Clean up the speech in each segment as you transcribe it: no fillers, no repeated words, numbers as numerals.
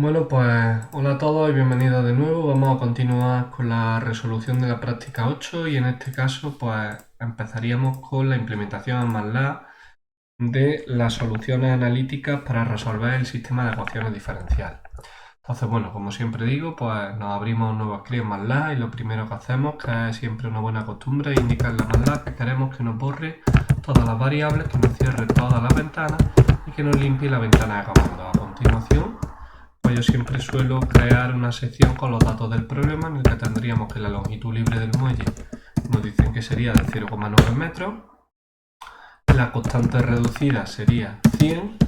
Bueno, pues hola a todos y bienvenidos de nuevo. Vamos a continuar con la resolución de la práctica 8 y en este caso pues empezaríamos con la implementación en MATLAB de las soluciones analíticas para resolver el sistema de ecuaciones diferenciales. Entonces, bueno, como siempre digo, pues nos abrimos un nuevo script en MATLAB y lo primero que hacemos, que es siempre una buena costumbre, es indicarle a MATLAB que queremos que nos borre todas las variables, que nos cierre todas las ventanas y que nos limpie la ventana de comandos. A continuación, pues yo siempre suelo crear una sección con los datos del problema en el que tendríamos que la longitud libre del muelle nos dicen que sería de 0,9 metros, la constante reducida sería 100,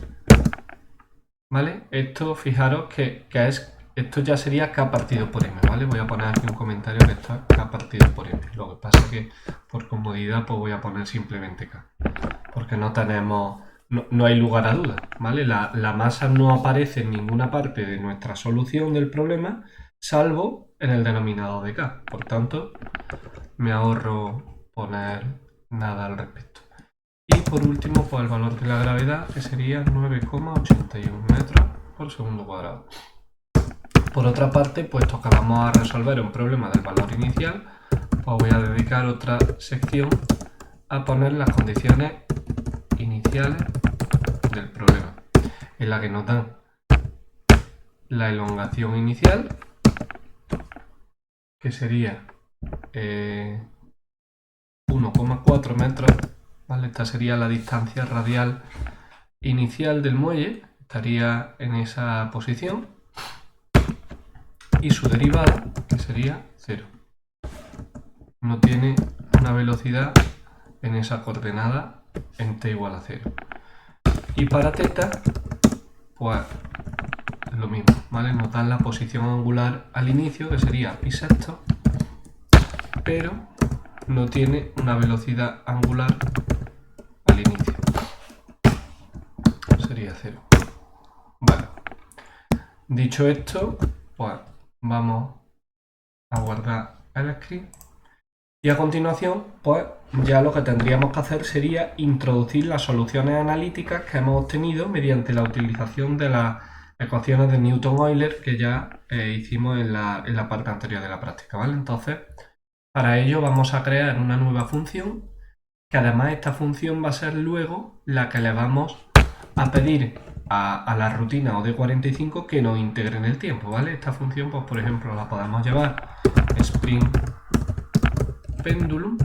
¿vale? Esto, fijaros esto ya sería K partido por M, ¿vale? Voy a poner aquí un comentario que esto es K partido por M. Lo que pasa es que por comodidad pues voy a poner simplemente K, porque no hay lugar a dudas, ¿vale? La masa no aparece en ninguna parte de nuestra solución del problema, salvo en el denominador de K. Por tanto, me ahorro poner nada al respecto. Y por último, pues el valor de la gravedad, que sería 9,81 metros por segundo cuadrado. Por otra parte, puesto que vamos a resolver un problema del valor inicial, pues voy a dedicar otra sección a poner las condiciones iniciales del problema, en la que nos dan la elongación inicial, que sería 1,4 metros, ¿vale? Esta sería la distancia radial inicial del muelle, estaría en esa posición, y su derivada, que sería 0. No tiene una velocidad en esa coordenada en t igual a 0. Y para θ, pues lo mismo, ¿vale? Nos dan la posición angular al inicio, que sería pi sexto, pero no tiene una velocidad angular al inicio. Sería 0. Vale. Dicho esto, pues vamos a guardar el script. Y a continuación, pues ya lo que tendríamos que hacer sería introducir las soluciones analíticas que hemos obtenido mediante la utilización de las ecuaciones de Newton-Euler que ya hicimos en la parte anterior de la práctica, ¿vale? Entonces, para ello vamos a crear una nueva función, que además esta función va a ser luego la que le vamos a pedir a la rutina OD45 que nos integre en el tiempo, ¿vale? Esta función, pues por ejemplo, la podemos llevar spring pendulum,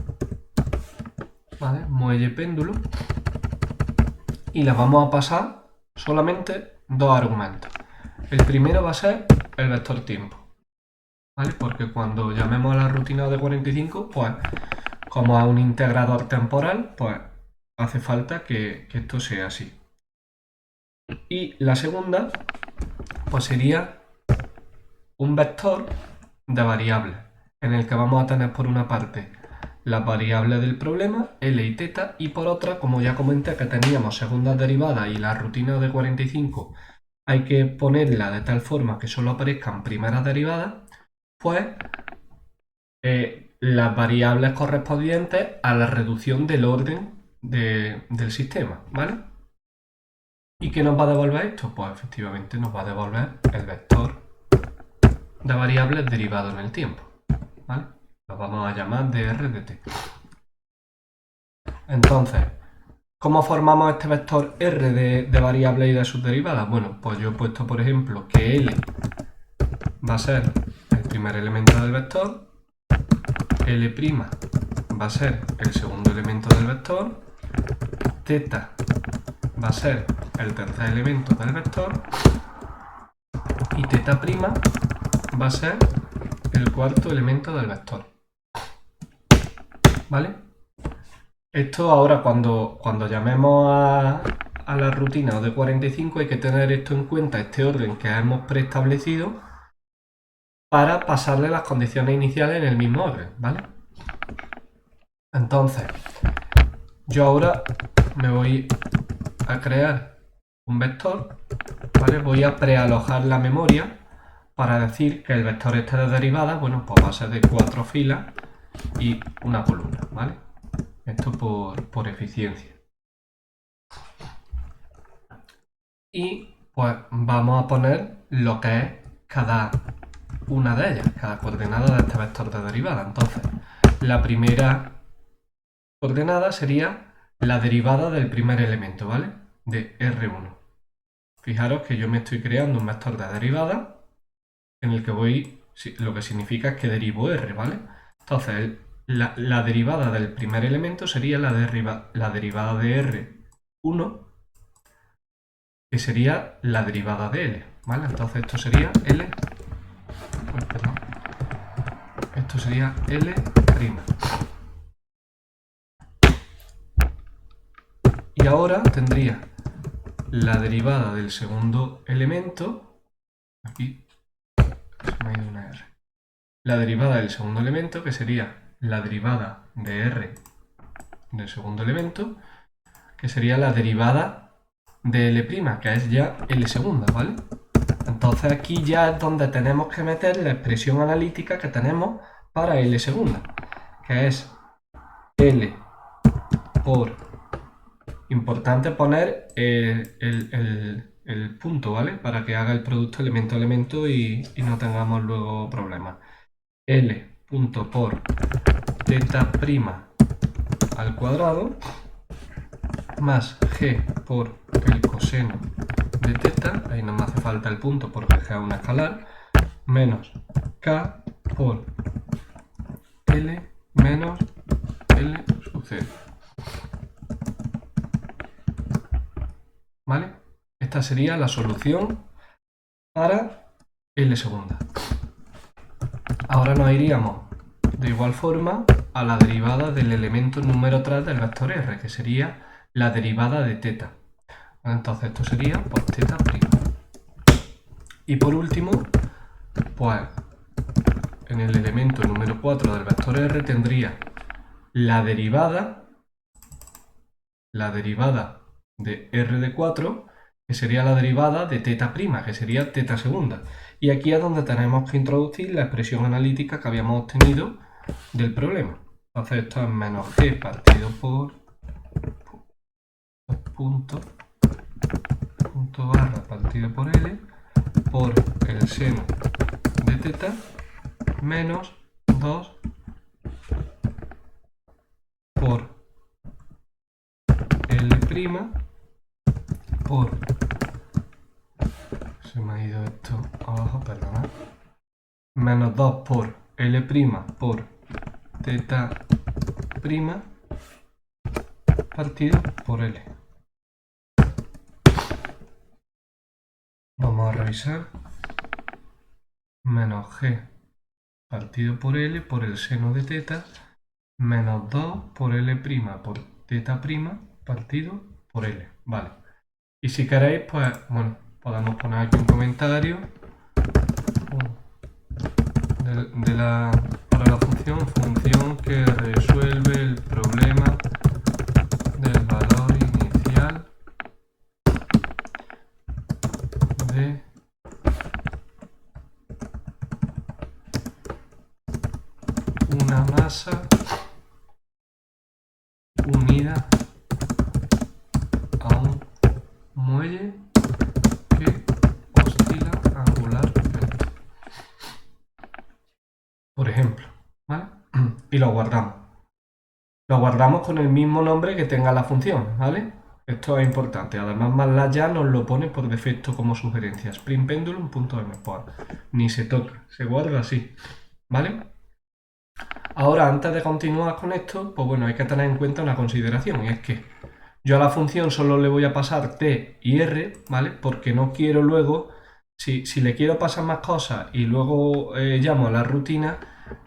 ¿vale? Muelle péndulo, y la vamos a pasar solamente dos argumentos. El primero va a ser el vector tiempo, ¿vale? Porque cuando llamemos a la rutina de 45, pues como a un integrador temporal, pues hace falta que esto sea así. Y la segunda, pues sería un vector de variables, en el que vamos a tener por una parte las variables del problema, L y θ, y por otra, como ya comenté que teníamos segundas derivadas y la rutina de 45 hay que ponerla de tal forma que solo aparezcan primeras derivadas, pues las variables correspondientes a la reducción del orden del sistema, ¿vale? ¿Y qué nos va a devolver esto? Pues efectivamente nos va a devolver el vector de variables derivado en el tiempo, ¿vale? Lo vamos a llamar dr de t. Entonces, ¿cómo formamos este vector r de variables y de sus derivadas? Bueno, pues yo he puesto, por ejemplo, que L va a ser el primer elemento del vector, L' va a ser el segundo elemento del vector, θ va a ser el tercer elemento del vector y θ' va a ser el cuarto elemento del vector. ¿Vale? Esto ahora cuando llamemos a la rutina de 45 hay que tener esto en cuenta, este orden que hemos preestablecido, para pasarle las condiciones iniciales en el mismo orden, ¿vale? Entonces, yo ahora me voy a crear un vector, ¿vale? Voy a prealojar la memoria para decir que el vector este de derivada, bueno, pues va a ser de 4 filas y una columna, ¿vale? Esto por eficiencia. Y pues vamos a poner lo que es cada una de ellas, cada coordenada de este vector de derivada. Entonces, la primera coordenada sería la derivada del primer elemento, ¿vale? De R1. Fijaros que yo me estoy creando un vector de derivada en el que voy, lo que significa es que derivo R, ¿vale? Entonces, la derivada del primer elemento sería la derivada de R1, que sería la derivada de L, ¿vale? Entonces esto sería L, perdón, esto sería L'. Y ahora tendría la derivada del segundo elemento, aquí se me ha ido una R, la derivada del segundo elemento, que sería la derivada de R del segundo elemento, que sería la derivada de L', que es ya L segunda, ¿vale? Entonces aquí ya es donde tenemos que meter la expresión analítica que tenemos para L segunda, que es L por... Importante poner el punto, ¿vale? Para que haga el producto elemento a elemento y no tengamos luego problemas. L punto por teta prima al cuadrado más G por el coseno de teta, ahí no me hace falta el punto porque G es una escalar, menos K por L menos L sub 0. ¿Vale? Esta sería la solución para L segunda. Ahora nos iríamos de igual forma a la derivada del elemento número 3 del vector R, que sería la derivada de teta. Entonces esto sería por teta prima. Y por último, pues en el elemento número 4 del vector R tendría la derivada de R de 4, que sería la derivada de teta prima, que sería teta segunda. Y aquí es donde tenemos que introducir la expresión analítica que habíamos obtenido del problema. Entonces esto es menos G partido por punto barra partido por L por el seno de teta menos 2 por L' por... Se me ha ido esto abajo, perdonad. Menos 2 por L' por teta prima partido por L. Vamos a revisar. Menos G partido por L por el seno de teta menos 2 por L' por teta prima partido por L. Vale. Y si queréis, pues, bueno, podemos poner aquí un comentario para la función que resuelve el problema del valor inicial de una masa unida a un muelle que oscila angularmente. Por ejemplo, ¿vale? Y lo guardamos. Lo guardamos con el mismo nombre que tenga la función, ¿vale? Esto es importante. Además, MATLAB ya nos lo pone por defecto como sugerencia. Sprintpendulum.m. Pues ni se toca, se guarda así, ¿vale? Ahora, antes de continuar con esto, pues bueno, hay que tener en cuenta una consideración, y es que yo a la función solo le voy a pasar t y r, ¿vale? Porque no quiero luego, si le quiero pasar más cosas y luego llamo a la rutina,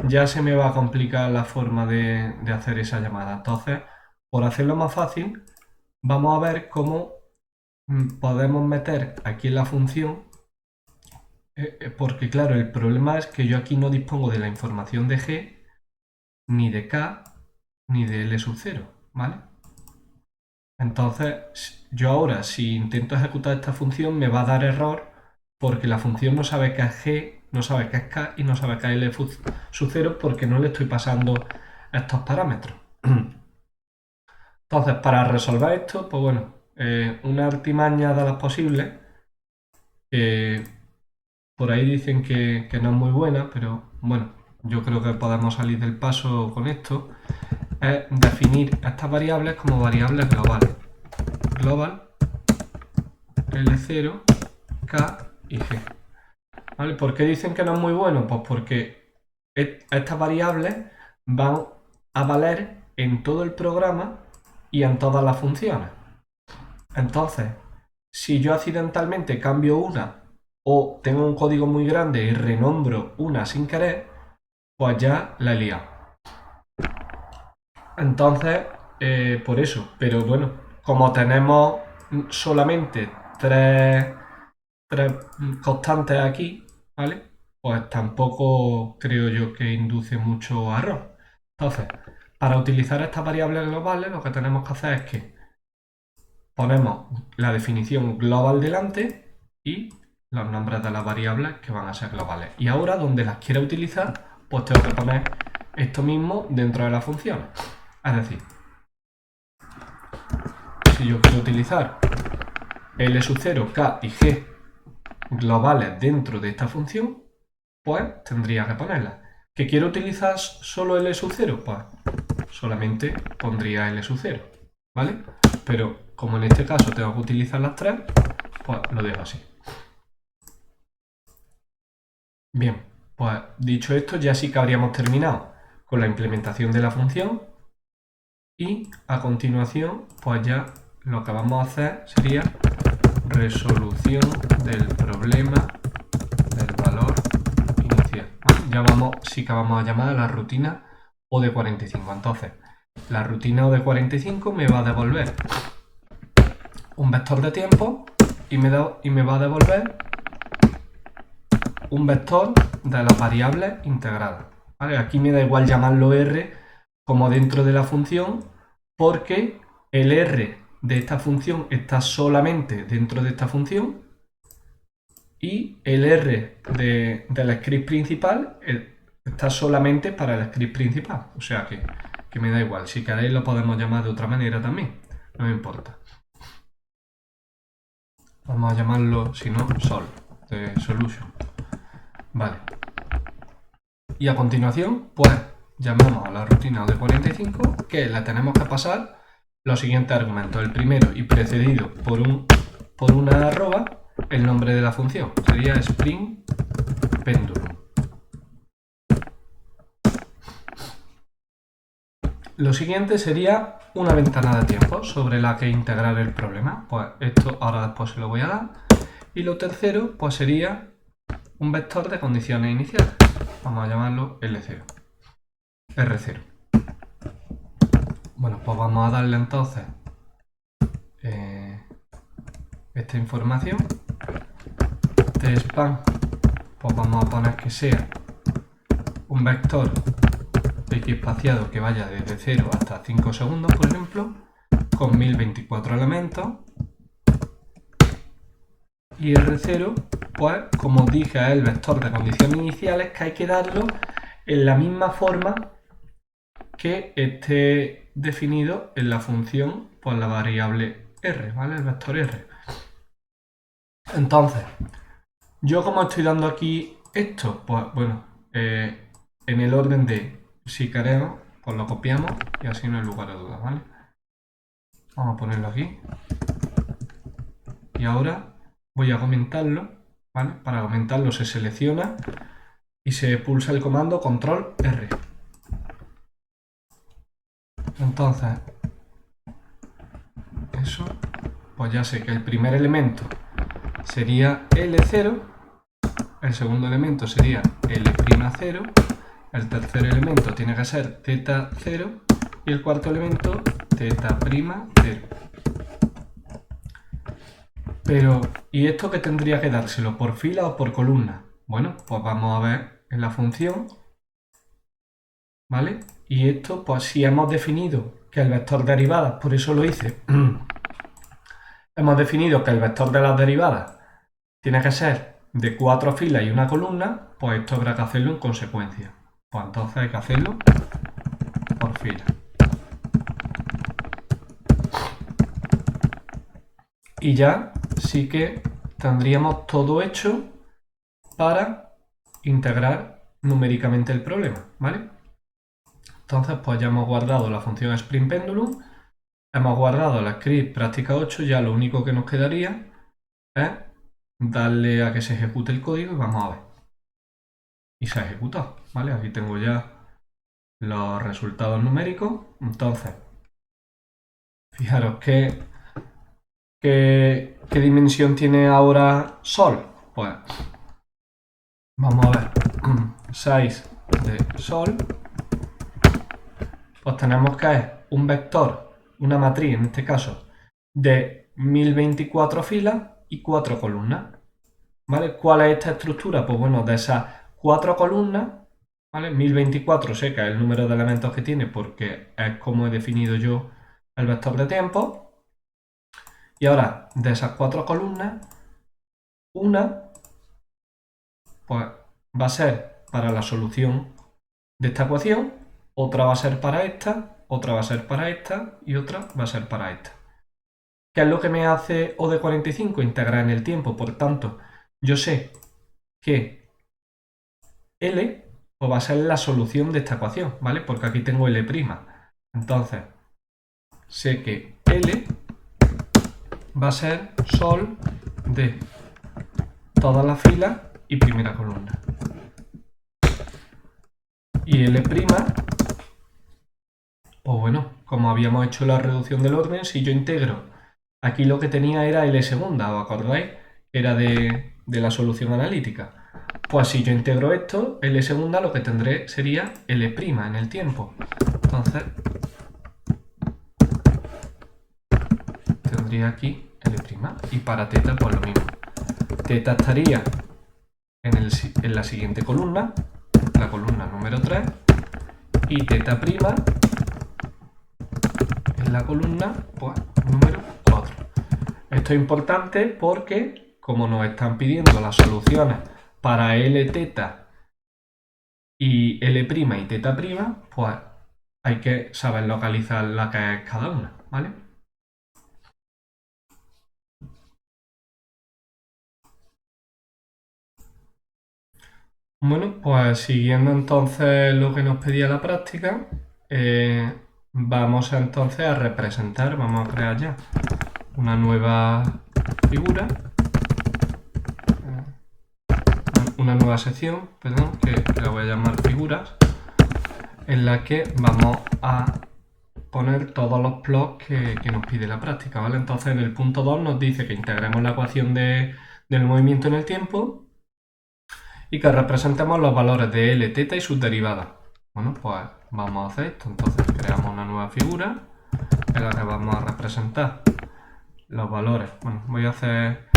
ya se me va a complicar la forma de hacer esa llamada. Entonces, por hacerlo más fácil, vamos a ver cómo podemos meter aquí en la función, porque claro, el problema es que yo aquí no dispongo de la información de g, ni de k, ni de L sub 0, ¿vale? Entonces, yo ahora, si intento ejecutar esta función, me va a dar error porque la función no sabe qué es g, no sabe qué es k y no sabe qué es L sub 0 porque no le estoy pasando estos parámetros. Entonces, para resolver esto, pues bueno, una artimaña de las posibles, por ahí dicen que no es muy buena, pero bueno, yo creo que podemos salir del paso con esto, es definir estas variables como variables globales. Global, L0, K y G. ¿Vale? ¿Por qué dicen que no es muy bueno? Pues porque estas variables van a valer en todo el programa y en todas las funciones. Entonces, si yo accidentalmente cambio una o tengo un código muy grande y renombro una sin querer, pues ya la he liado. Entonces, por eso. Pero bueno, como tenemos solamente tres constantes aquí, ¿vale? Pues tampoco creo yo que induce mucho error. Entonces, para utilizar estas variables globales, lo que tenemos que hacer es que ponemos la definición global delante y los nombres de las variables que van a ser globales. Y ahora, donde las quiera utilizar, pues tengo que poner esto mismo dentro de la función. Es decir, si yo quiero utilizar L sub 0, K y G globales dentro de esta función, pues tendría que ponerlas. ¿Que quiero utilizar solo L sub 0? Pues solamente pondría L sub 0, ¿vale? Pero como en este caso tengo que utilizar las tres, pues lo dejo así. Bien, pues dicho esto, ya sí que habríamos terminado con la implementación de la función y a continuación, pues ya lo que vamos a hacer sería resolución del problema del valor inicial. Ya sí que vamos a llamar a la rutina OD45. Entonces, la rutina OD45 me va a devolver un vector de tiempo y me va a devolver un vector de las variables integradas. ¿Vale? Aquí me da igual llamarlo R como dentro de la función porque el R de esta función está solamente dentro de esta función y el R del script principal está solamente para el script principal. O sea que me da igual. Si queréis lo podemos llamar de otra manera también. No me importa. Vamos a llamarlo, si no, sol, de solution. Vale. Y a continuación, pues llamamos a la rutina de 45 que le tenemos que pasar los siguientes argumentos. El primero y precedido por una arroba, el nombre de la función. Sería Spring Pendulum. Lo siguiente sería una ventana de tiempo sobre la que integrar el problema. Pues esto ahora después se lo voy a dar. Y lo tercero, pues sería un vector de condiciones iniciales. Vamos a llamarlo L0. R0. Bueno, pues vamos a darle entonces esta información. Tspan, pues vamos a poner que sea un vector X espaciado que vaya desde 0 hasta 5 segundos, por ejemplo, con 1024 elementos. Y R0, pues como dije, es el vector de condiciones iniciales que hay que darlo en la misma forma que esté definido en la función por la variable R, ¿vale? El vector R. Entonces, yo como estoy dando aquí esto, pues bueno, en el orden de si queremos, pues lo copiamos y así no hay lugar a dudas, ¿vale? Vamos a ponerlo aquí. Y ahora voy a comentarlo, ¿vale? Para comentarlo se selecciona y se pulsa el comando control R. Entonces, eso, pues ya sé que el primer elemento sería L0, el segundo elemento sería L'0, el tercer elemento tiene que ser θ0 y el cuarto elemento θ'0. Pero, ¿y esto qué tendría que dárselo? ¿Por fila o por columna? Bueno, pues vamos a ver en la función, ¿vale? Y esto, pues si hemos definido que el vector derivadas, por eso lo hice, hemos definido que el vector de las derivadas tiene que ser de 4 filas y una columna, pues esto habrá que hacerlo en consecuencia. Pues entonces hay que hacerlo por fila. Y ya sí que tendríamos todo hecho para integrar numéricamente el problema, ¿vale? Entonces, pues ya hemos guardado la función sprintPendulum, hemos guardado la script práctica 8, ya lo único que nos quedaría es darle a que se ejecute el código y vamos a ver. Y se ha ejecutado, ¿vale? Aquí tengo ya los resultados numéricos. Entonces, fijaros ¿qué dimensión tiene ahora Sol? Pues vamos a ver. 6 de Sol. Pues tenemos que es un vector, una matriz en este caso, de 1024 filas y 4 columnas. ¿Vale? ¿Cuál es esta estructura? Pues bueno, de esas 4 columnas, ¿vale? 1024 sé que es el número de elementos que tiene porque es como he definido yo el vector de tiempo. Y ahora, de esas 4 columnas, una pues, va a ser para la solución de esta ecuación, otra va a ser para esta, otra va a ser para esta y otra va a ser para esta. ¿Qué es lo que me hace O de 45? Integrar en el tiempo. Por tanto, yo sé que L pues, va a ser la solución de esta ecuación, ¿vale? Porque aquí tengo L'. Entonces, sé que L va a ser Sol de todas las filas y primera columna. Y L', pues bueno, como habíamos hecho la reducción del orden, si yo integro, aquí lo que tenía era L segunda, ¿os acordáis? Era de la solución analítica. Pues si yo integro esto, L segunda lo que tendré sería L' en el tiempo. Entonces, tendría aquí L'. Y para teta, pues lo mismo. Teta estaría en la siguiente columna, la columna número 3, y teta' en la columna pues, número 4. Esto es importante porque, como nos están pidiendo las soluciones para L teta y L' y teta', pues hay que saber localizar la que es cada una, ¿vale? Bueno, pues siguiendo entonces lo que nos pedía la práctica, vamos entonces a representar, vamos a crear ya una nueva figura, una nueva sección, perdón, que la voy a llamar figuras, en la que vamos a poner todos los plots que nos pide la práctica, ¿vale? Entonces en el punto 2 nos dice que integremos la ecuación del movimiento en el tiempo y que representemos los valores de L, teta y sus derivadas. Bueno, pues vamos a hacer esto. Entonces creamos una nueva figura en la que vamos a representar los valores. Bueno, voy a hacer,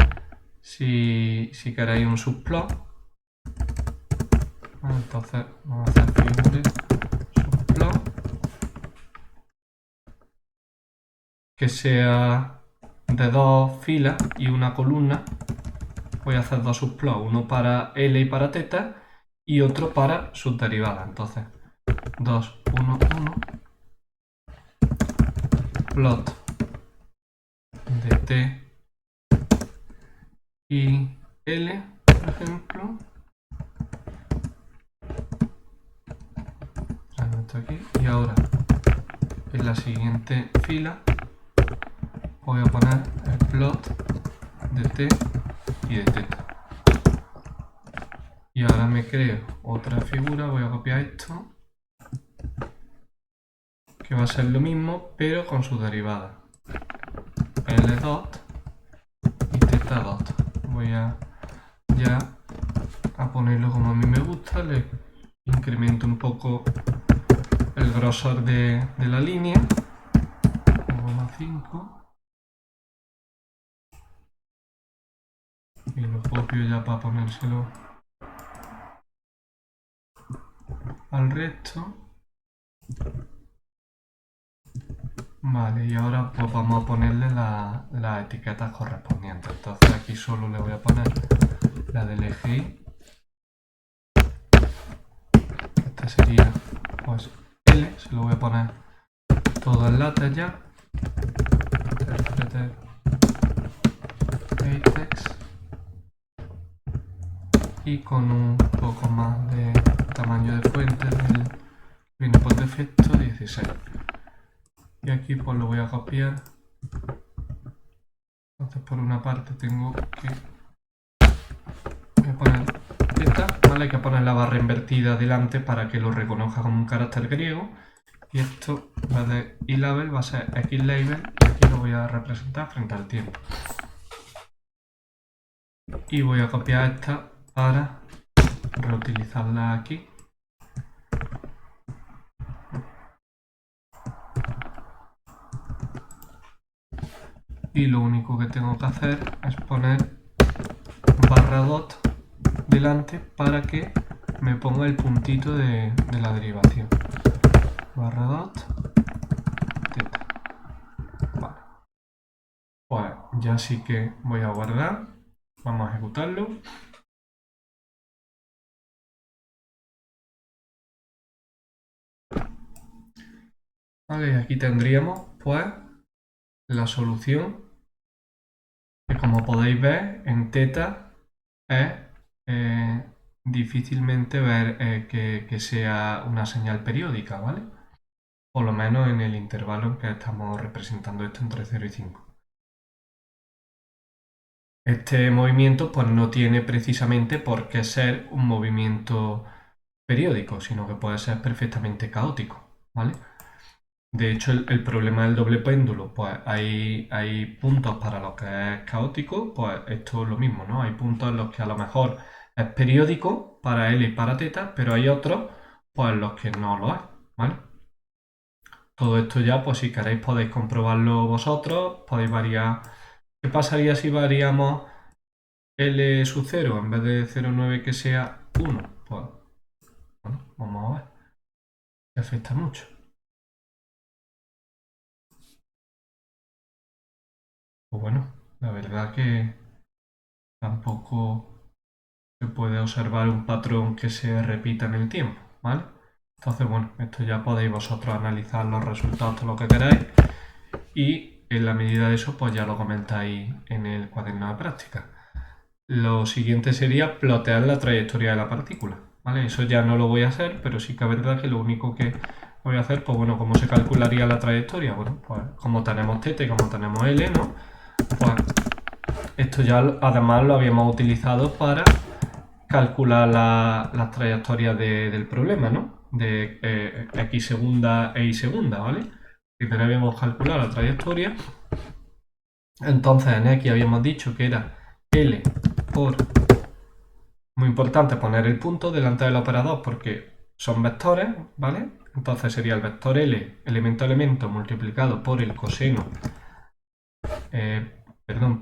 si queréis, un subplot. Bueno, entonces vamos a hacer figura subplot que sea de 2 filas y una columna. Voy a hacer dos subplots, uno para L y para teta y otro para sus derivadas. Entonces, 2, 1, 1, plot de T y L, por ejemplo. Esto aquí. Y ahora, en la siguiente fila, voy a poner el plot de T y de teta. Y ahora me creo otra figura, voy a copiar esto, que va a ser lo mismo, pero con sus derivadas. L dot y teta dot. Voy a ya a ponerlo como a mí me gusta, le incremento un poco el grosor de la línea, 1,5, y lo copio ya para ponérselo al resto. Vale, y ahora pues vamos a ponerle las etiquetas correspondientes. Entonces aquí solo le voy a poner la del eje Y. Este sería pues L, se lo voy a poner todo en latas ya. Apex. y con un poco más de tamaño de fuente del viene por defecto 16. Y aquí pues lo voy a copiar. Entonces por una parte tengo que poner esta, ¿vale? Hay que poner la barra invertida delante para que lo reconozca como un carácter griego. Y esto, en vez de ilabel, va a ser xlabel, y aquí lo voy a representar frente al tiempo. Y voy a copiar esta para reutilizarla aquí. Y lo único que tengo que hacer es poner barra dot delante para que me ponga el puntito de la derivación. Barra dot teta. Vale. Pues ya sí que voy a guardar. Vamos a ejecutarlo. Vale, y aquí tendríamos pues la solución que, como podéis ver, en teta es difícilmente ver que sea una señal periódica, ¿vale? Por lo menos en el intervalo en que estamos representando esto entre 0 y 5. Este movimiento pues no tiene precisamente por qué ser un movimiento periódico, sino que puede ser perfectamente caótico, ¿vale? De hecho, el problema del doble péndulo, pues hay puntos para los que es caótico, pues esto es lo mismo, ¿no? Hay puntos en los que a lo mejor es periódico para L y para teta, pero hay otros, pues en los que no lo es, ¿vale? Todo esto ya, pues si queréis podéis comprobarlo vosotros, podéis variar. ¿Qué pasaría si variamos L sub 0 en vez de 0,9 que sea 1? Pues, bueno, vamos a ver. Que afecta mucho. Pues bueno, la verdad que tampoco se puede observar un patrón que se repita en el tiempo, ¿vale? Entonces, bueno, esto ya podéis vosotros analizar los resultados, todo lo que queráis, y en la medida de eso, pues ya lo comentáis en el cuaderno de práctica. Lo siguiente sería plotear la trayectoria de la partícula, ¿vale? Eso ya no lo voy a hacer, pero sí que es verdad que lo único que voy a hacer, pues bueno, ¿cómo se calcularía la trayectoria? Bueno, pues como tenemos θ y como tenemos L, ¿no? Pues esto ya además lo habíamos utilizado para calcular las trayectorias del problema, ¿no? De x segunda e y segunda, ¿vale? Primero habíamos calculado la trayectoria. Entonces en x habíamos dicho que era L por... Muy importante poner el punto delante del operador porque son vectores, ¿vale? Entonces sería el vector L, elemento a elemento, multiplicado por el coseno,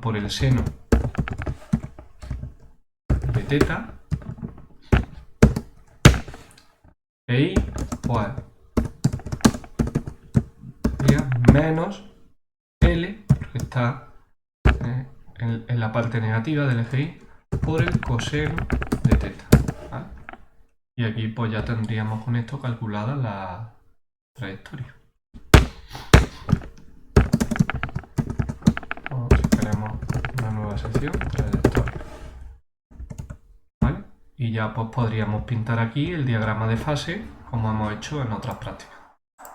por el seno de teta. Y pues sería menos L, porque está en la parte negativa del eje Y, por el coseno de teta, ¿vale? Y aquí pues ya tendríamos con esto calculada la trayectoria. O si queremos una nueva sección, trayectoria, ¿vale? Y ya pues podríamos pintar aquí el diagrama de fase como hemos hecho en otras prácticas.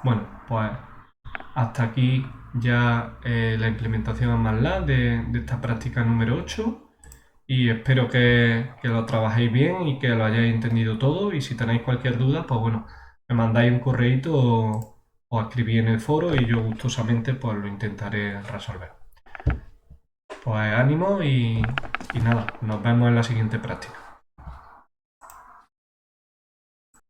Bueno, pues hasta aquí ya la implementación en MATLAB de esta práctica número 8. Y espero que lo trabajéis bien y que lo hayáis entendido todo. Y si tenéis cualquier duda, pues bueno, me mandáis un correíto o escribís en el foro y yo gustosamente pues lo intentaré resolver. Pues ánimo y nada, nos vemos en la siguiente práctica.